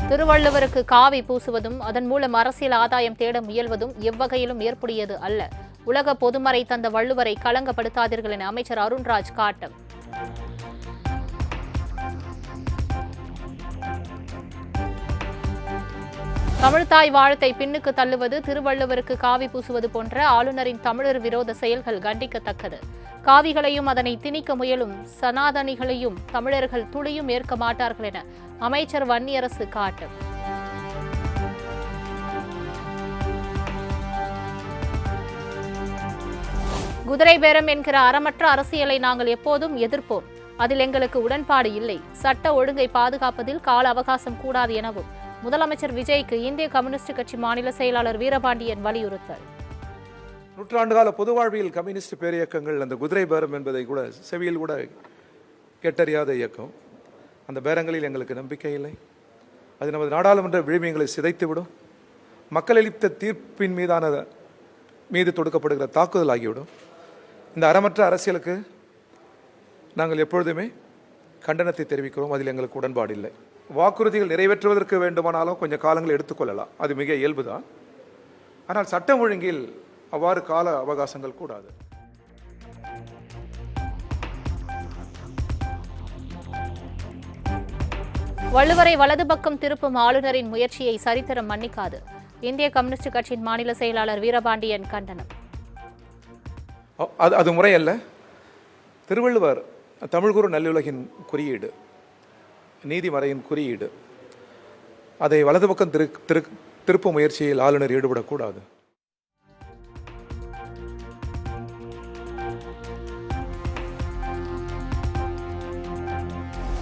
திருவள்ளுவருக்கு காவி பூசுவதும் அதன் மூலம் அரசியல் ஆதாயம் தேட முயல்வதும் எவ்வகையிலும் ஏற்புடையது அல்ல. உலக பொதுமறை தந்த வள்ளுவரை களங்கப்படுத்தாதீர்கள் என அமைச்சர் அருண்ராஜ் காட்டம். தமிழ்தாய் வாழ்த்தை பின்னுக்கு தள்ளுவது, திருவள்ளுவருக்கு காவி பூசுவது போன்ற ஆளுநரின் தமிழர் விரோத செயல்கள் கண்டிக்கத்தக்கது. காவிகளையும் அதனை திணிக்க முயலும் சனாதனிகளையும் தமிழர்கள் துளியும் ஏற்க மாட்டார்கள் என அமைச்சர் வன்னியரசு காட்டம். குதிரை பேரம் என்கிற அறமற்ற அரசியலை நாங்கள் எப்போதும் எதிர்ப்போம். அதில் எங்களுக்கு உடன்பாடு இல்லை. சட்ட ஒழுங்கை பாதுகாப்பதில் கால அவகாசம் கூடாது எனவும் முதலமைச்சர் விஜய்க்கு இந்திய கம்யூனிஸ்ட் கட்சி மாநில செயலாளர் வீரபாண்டியன் வலியுறுத்தல். நூற்றாண்டுகால பொது வாழ்வியல் கம்யூனிஸ்ட் பேரியக்கங்கள் அந்த குதிரை பேரம் என்பதை கூட செவியில் கூட கேட்டறியாத இயக்கம். அந்த பேரங்களில் எங்களுக்கு நம்பிக்கை இல்லை. அது நமது நாடாளுமன்ற விழுமியங்களை சிதைத்துவிடும். மக்கள் அளித்த தீர்ப்பின் மீது தொடுக்கப்படுகிற தாக்குதல் ஆகிவிடும். இந்த அறமற்ற அரசியலுக்கு நாங்கள் எப்பொழுதுமே கண்டனத்தை தெரிவிக்கிறோம். அதில் எங்களுக்கு உடன்பாடு இல்லை. வாக்குறுதிகள் நிறைவேற்றுவதற்கு வேண்டுமானாலும் கொஞ்சம் காலங்கள் எடுத்துக்கொள்ளலாம், அது மிக இயல்புதான். ஆனால் சட்டம் ஒழுங்கில் அவ்வாறு கால அவகாசங்கள் கூடாது. வள்ளுவரை வலது பக்கம் திருப்பும் ஆளுநரின் முயற்சியை சரித்திரம் மன்னிக்காது. இந்திய கம்யூனிஸ்ட் கட்சியின் மாநில செயலாளர் வீரபாண்டியன் கண்டனம். அது முறையல்ல. திருவள்ளுவர் தமிழ்குறு நல்லுலகின் குறியீடு, நீதிமறையின் குறியீடு. அதை வலது பக்கம் திருப்பும் முயற்சியில் ஆளுநர் ஈடுபடக்கூடாது.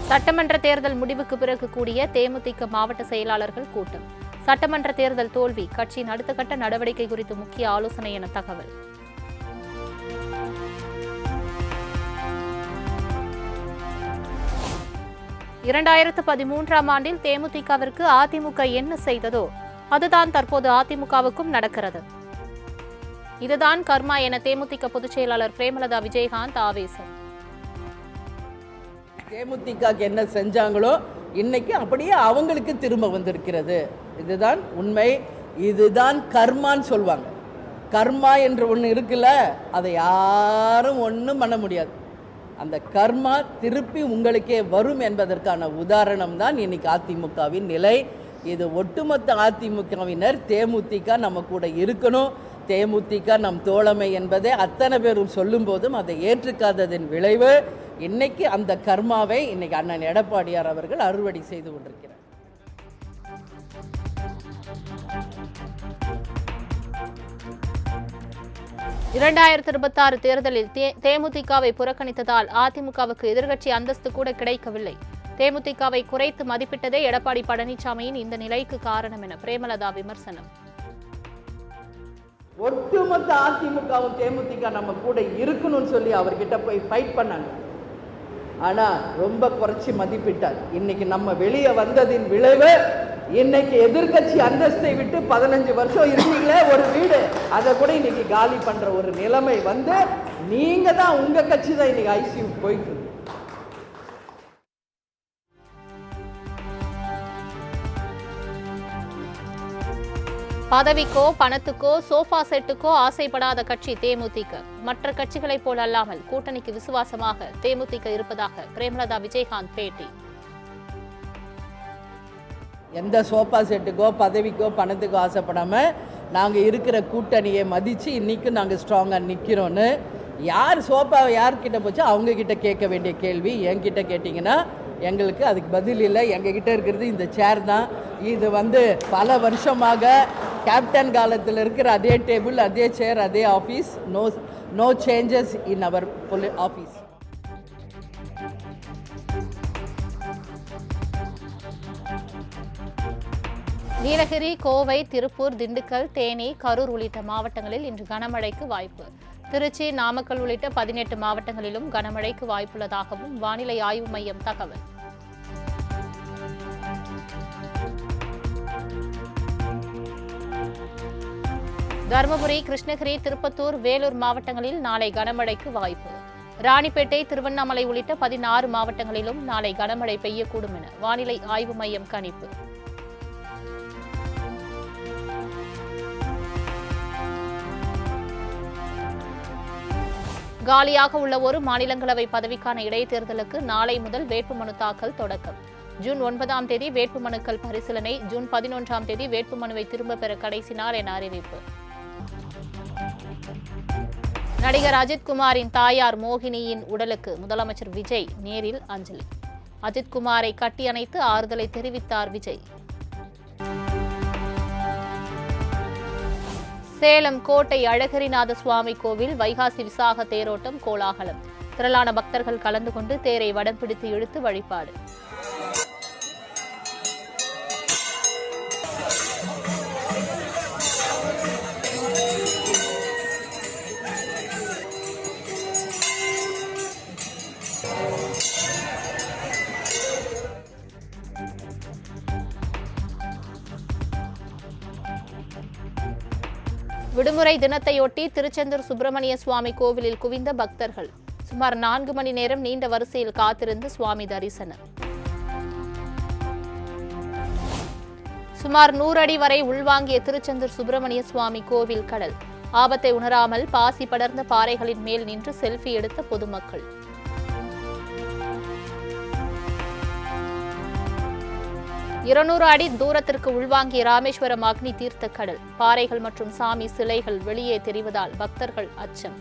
சட்டமன்ற தேர்தல் முடிவுக்கு பிறகு கூடிய தேமுதிக மாவட்ட செயலாளர்கள் கூட்டம். சட்டமன்ற தேர்தல் தோல்வி, கட்சியின் அடுத்த கட்ட நடவடிக்கை குறித்து முக்கிய ஆலோசனை என தகவல். இரண்டாயிரத்து 13ஆம் ஆண்டில் தேமுதிகவிற்கு அதிமுக என்ன செய்ததோ அதுதான் தற்போது அதிமுகவுக்கும் நடக்கிறது. இதுதான் கர்மா என தேமுதிக பொதுச் செயலாளர் பிரேமலதா விஜயகாந்த் ஆவேசம். தேமுதிக என்ன செஞ்சாங்களோ இன்னைக்கு அப்படியே அவங்களுக்கு திரும்ப வந்திருக்கிறது. இதுதான் உண்மை. இதுதான் கர்மான்னு சொல்லுவாங்க. கர்மா என்று ஒன்று இருக்குல்ல, அதை யாரும் ஒன்றும் பண்ண முடியாது. அந்த கர்மா திருப்பி உங்களுக்கே வரும் என்பதற்கான உதாரணம் தான் இன்னைக்கு அதிமுகவின் நிலை. இது ஒட்டுமொத்த அதிமுகவினர் தேமுதிக நம்ம கூட இருக்கணும், தேமுதிக நம் தோழமை என்பதை அத்தனை பேரும் சொல்லும் போதும் அதை ஏற்றுக்காததின் விளைவு இன்னைக்கு அந்த கர்மாவை இன்னைக்கு அண்ணன் எடப்பாடியார் அவர்கள் அறுவடை செய்து கொண்டிருக்கிறார். இரண்டாயிரத்து 26 தேர்தலில் தேமுதிகவை புறக்கணித்ததால் அதிமுகவுக்கு எதிர்க்கட்சி அந்தஸ்து கூட கிடைக்கவில்லை. தேமுதிகவை குறைத்து மதிப்பிட்டதே எடப்பாடி பழனிசாமியின் இந்த நிலைக்கு காரணம் என பிரேமலதா விமர்சனம். ஒட்டுமொத்த அதிமுகவும் தேமுதிக நம்ம கூட இருக்கணும்னு சொல்லி அவர்கிட்ட போய் ஃபைட் பண்ணாங்க. ஆனால் ரொம்ப குறைச்சி மதிப்பிட்டார். இன்னைக்கு நம்ம வெளியே வந்ததின் விளைவு இன்னைக்கு எதிர்கட்சி அந்தஸ்தை விட்டு 15 வருஷம் இருந்தீங்களே ஒரு வீடு, அதை கூட இன்னைக்கு காலி பண்ற ஒரு நிலைமை வந்து நீங்க தான், உங்க கட்சி தான் இன்னைக்கு ஐசியூ போயிட்டு. பதவிக்கோ பணத்துக்கோ சோஃபா செட்டுக்கோ ஆசைப்படாத கட்சி தேமுதிக. மற்ற கட்சிகளைப் போல் அல்லாமல் கூட்டணிக்கு விசுவாசமாக தேமுதிக இருப்பதாக பிரேமலதா விஜயகாந்த் பேட்டி. எந்த சோஃபா செட்டுக்கோ பதவிக்கோ பணத்துக்கோ ஆசைப்படாமல் நாங்கள் இருக்கிற கூட்டணியை மதித்து இன்றைக்கும் நாங்கள் ஸ்ட்ராங்காக நிற்கிறோன்னு. யார் சோஃபா யார்கிட்ட போச்சோ அவங்கக்கிட்ட கேட்க வேண்டிய கேள்வி என்கிட்ட கேட்டிங்கன்னா எங்களுக்கு அதுக்கு பதில் இல்லை. எங்ககிட்ட இருக்கிறது இந்த சேர் தான். இது பல வருஷமாக கேப்டன் காலத்தில் இருக்கிற அதே டேபிள், அதே சேர், அதே office. No changes in our office. Nilgiri, Kovai, Tiruppur, Dindigul, Theni, Karur உள்ளிட்ட மாவட்டங்களில் இன்று கனமழைக்கு வாய்ப்பு. திருச்சி, நாமக்கல் உள்ளிட்ட 18 மாவட்டங்களிலும் கனமழைக்கு வாய்ப்புள்ளதாகவும் வானிலை ஆய்வு மையம் தகவல். தருமபுரி, கிருஷ்ணகிரி, திருப்பத்தூர், வேலூர் மாவட்டங்களில் நாளை கனமழைக்கு வாய்ப்பு. ராணிப்பேட்டை, திருவண்ணாமலை உள்ளிட்ட 16 மாவட்டங்களிலும் நாளை கனமழை பெய்யக்கூடும் என வானிலை ஆய்வு மையம் கணிப்பு. காலியாக உள்ள ஒரு மாநிலங்களவை பதவிக்கான இடைத்தேர்தலுக்கு நாளை முதல் வேட்புமனு தாக்கல் தொடக்கம். ஜூன் 9ஆம் தேதி வேட்புமனுக்கள் பரிசீலனை. ஜூன் 11ஆம் தேதி வேட்புமனுவை திரும்பப் பெற கடைசி நாள் என அறிவிப்பு. நடிகர் அஜித்குமாரின் தாயார் மோகினியின் உடலுக்கு முதலமைச்சர் விஜய் நேரில் அஞ்சலி. அஜித்குமாரை கட்டியணைத்து ஆறுதலை தெரிவித்தார் விஜய். சேலம் கோட்டை அழகிரிநாத சுவாமி கோவில் வைகாசி விசாக தேரோட்டம் கோலாகலம். திரளான பக்தர்கள் கலந்து கொண்டு தேரை வடம் பிடித்து இழுத்து வழிபாடு. விடுமுறை தினத்தையொட்டி திருச்செந்தூர் சுப்பிரமணிய சுவாமி கோவிலில் குவிந்த பக்தர்கள். சுமார் 4 மணி நேரம் நீண்ட வரிசையில் காத்திருந்து சுவாமி தரிசனம். சுமார் 100 அடி வரை உள்வாங்கிய திருச்செந்தூர் சுப்பிரமணிய சுவாமி கோவில் கடல். ஆபத்தை உணராமல் பாசி படர்ந்த பாறைகளின் மேல் நின்று செல்ஃபி எடுத்த பொதுமக்கள். இருநூறு அடி தூரத்திற்கு உள்வாங்கிய ராமேஸ்வரம் அக்னி தீர்த்த கடல். பாறைகள் மற்றும் சாமி சிலைகள் வெளியே தெரிவதால் பக்தர்கள் அச்சம்.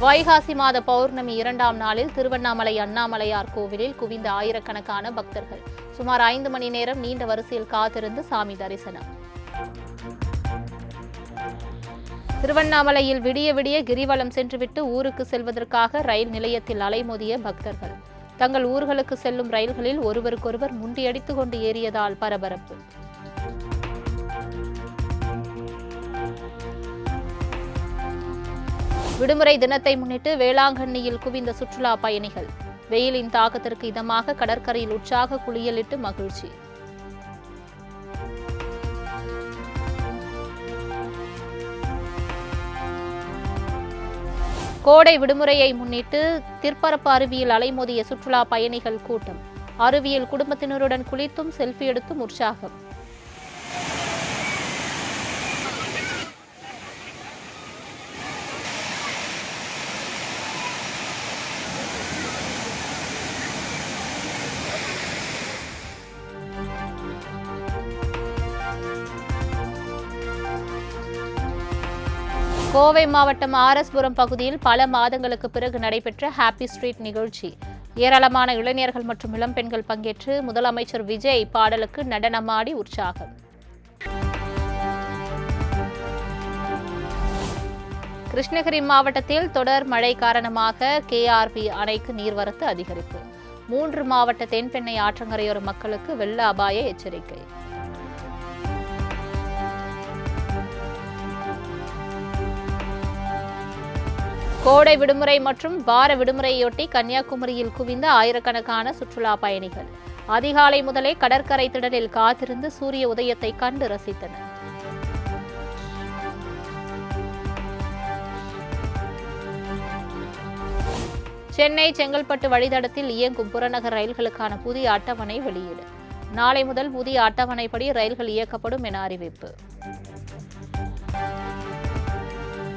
வைகாசி மாத பௌர்ணமி 2ஆம் நாளில் திருவண்ணாமலை அண்ணாமலையார் கோவிலில் குவிந்த ஆயிரக்கணக்கான பக்தர்கள். சுமார் 5 மணி நேரம் நீண்ட வரிசையில் காத்திருந்து சாமி தரிசனம். திருவண்ணாமலையில் விடிய விடிய கிரிவலம் சென்றுவிட்டு ஊருக்கு செல்வதற்காக ரயில் நிலையத்தில் அலைமோதிய பக்தர்கள். தங்கள் ஊர்களுக்கு செல்லும் ரயில்களில் ஒருவருக்கொருவர் முண்டியடித்துக் கொண்டு ஏறியதால் பரபரப்பு. விடுமுறை தினத்தை முன்னிட்டு வேளாங்கண்ணியில் குவிந்த சுற்றுலா பயணிகள். வெயிலின் தாக்கத்திற்கு இதமாக கடற்கரையில் உற்சாக குளியலிட்டு மகிழ்ச்சி. கோடை விடுமுறையை முன்னிட்டு திற்பரப்பு அருவியில் அலைமோதிய சுற்றுலா பயணிகள் கூட்டம். அருவியில் குடும்பத்தினருடன் குளித்தும் செல்ஃபி எடுத்தும் உற்சாகம். கோவை மாவட்டம் ஆர்எஸ்புரம் பகுதியில் பல மாதங்களுக்கு பிறகு நடைபெற்ற ஹாப்பி ஸ்ட்ரீட் நிகழ்ச்சி. ஏராளமான இளைஞர்கள் மற்றும் இளம்பெண்கள் பங்கேற்று முதலமைச்சர் விஜய் பாடலுக்கு நடனமாடி உற்சாகம். கிருஷ்ணகிரி மாவட்டத்தில் தொடர் மழை காரணமாக கேஆர்பி அணைக்கு நீர்வரத்து அதிகரிப்பு. 3 மாவட்ட தென்பெண்ணை ஆற்றங்கரையோர மக்களுக்கு வெள்ள அபாய எச்சரிக்கை. கோடை விடுமுறை மற்றும் வார விடுமுறையொட்டி கன்னியாகுமரியில் குவிந்த ஆயிரக்கணக்கான சுற்றுலா பயணிகள். அதிகாலை முதலே கடற்கரை திடலில் காத்திருந்து சூரிய உதயத்தை கண்டு ரசித்தனர். சென்னை செங்கல்பட்டு வழித்தடத்தில் இயங்கும் புறநகர் ரயில்களுக்கான புதிய அட்டவணை வெளியீடு. நாளை முதல் புதிய அட்டவணைப்படி ரயில்கள் இயக்கப்படும் என அறிவிப்பு.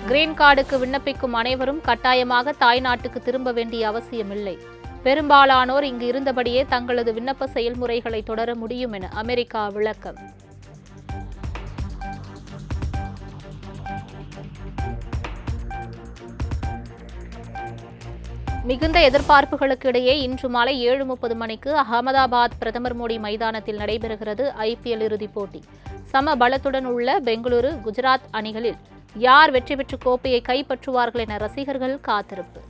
கிரீன் கார்டுக்கு விண்ணப்பிக்கும் அனைவரும் கட்டாயமாக தாய்நாட்டுக்கு திரும்ப வேண்டிய அவசியமில்லை. பெரும்பாலானோர் இங்கு இருந்தபடியே தங்களது விண்ணப்ப செயல்முறைகளை தொடர முடியும் என அமெரிக்கா விளக்கம். மிகுந்த எதிர்பார்ப்புகளுக்கு இடையே இன்று மாலை 7:30 மணிக்கு அகமதாபாத் பிரதமர் மோடி மைதானத்தில் நடைபெறுகிறது ஐபிஎல் இறுதிப் போட்டி. சம பலத்துடன் உள்ள பெங்களூரு, குஜராத் அணிகளில் யார் வெற்றி பெற்று கோப்பையை கைப்பற்றுவார்கள் என ரசிகர்கள் காத்திருப்பு.